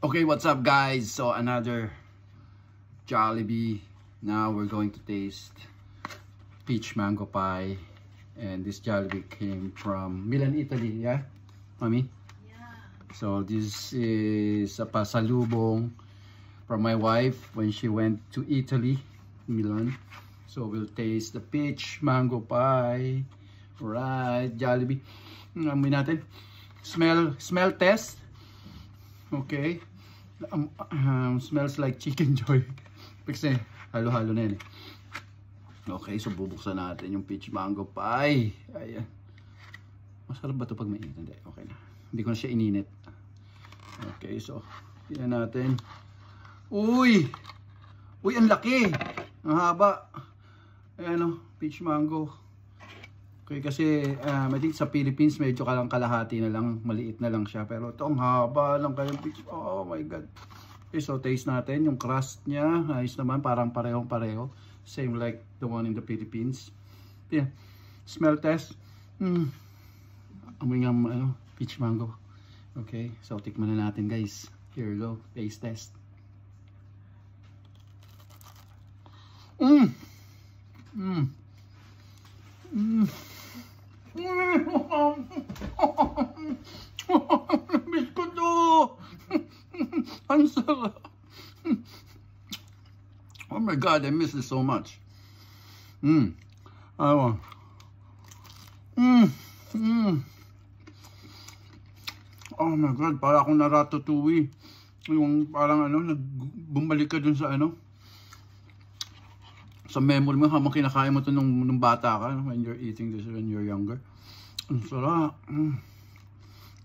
Okay, what's up guys? So another Jollibee. Now we're going to taste peach mango pie. And this Jollibee came from Milan, Italy, yeah? Mommy? Yeah. So this is a pasalubong from my wife when she went to Italy, Milan. So we'll taste the peach mango pie. Right, Jollibee. Amoy natin. Smell test. Okay. Smells like chicken joy. Kasi halo-halo na yan eh. Okay, so bubuksan natin yung peach mango pie. Ayan. Masarap ba ito pag mainit? Hindi, okay na. Hindi ko na siya ininit. Okay, so tingnan natin. Uy! Uy, ang laki! Ang haba. Ayan o, peach mango. Okay, kasi I think sa Philippines medyo kalahati na lang, maliit na lang siya. Pero ito ang haba lang kayong peach. Oh my God. Okay, so taste natin yung crust niya. Ayos naman, parang parehong-pareho. Same like the one in the Philippines. Yeah. Smell test. Amoy nga peach mango. Okay, so tikman na natin guys. Here we go, taste test. Miss ko to. Ang sarap. Oh my God, I miss it so much. Oh my God, para akong na-ratatouille. Yung parang bumalik ka dun sa sa memory mo habang kinakain mo ito nung bata ka, when you're eating this when you're younger. Ang sarap.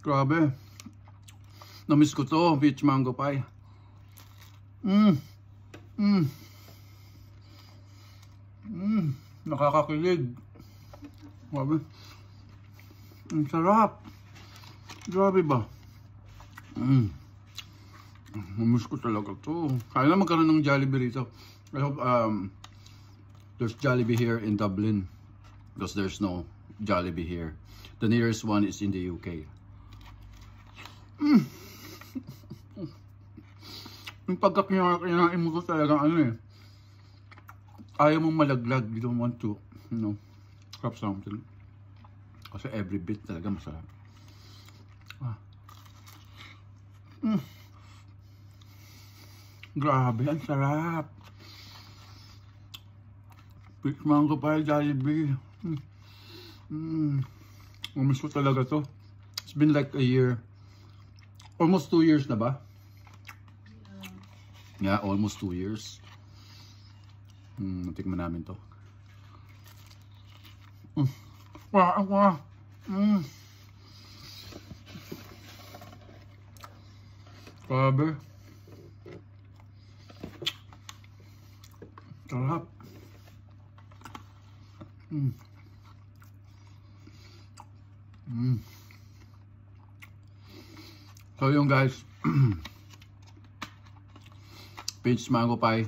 Grabe. Na-miss ko to, peach mango pie. Nakakakilig. Grabe. Ang sarap. Grabe ba? Na-miss ko talaga to. Kaya na magkaroon ng Jollibee rito. I hope there's Jollibee here in Dublin because there's no Jollibee here. The nearest one is in the UK. Yung pagkakinain mo ko talaga ayaw mong malaglag. You don't want to, crap something. Kasi every bit talaga masarap. Grabe, ang sarap. Peach mango pie, Jollibee. Umiss ko talaga to. It's been like a year. Almost 2 years na ba? Yeah, almost 2 years. Tikman namin to. Wow. Grabe. Sarap. So yun guys, peach mango pie,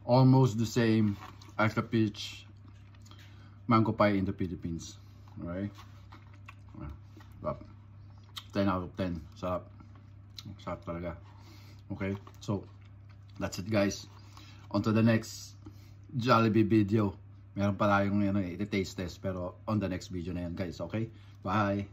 almost the same as the peach mango pie in the Philippines. Alright, 10 out of 10. Sarap. Sarap talaga. Okay, so that's it guys. On to the next Jollibee video. Meron pa tayong iti-taste test pero on the next video na yan guys. Okay, bye.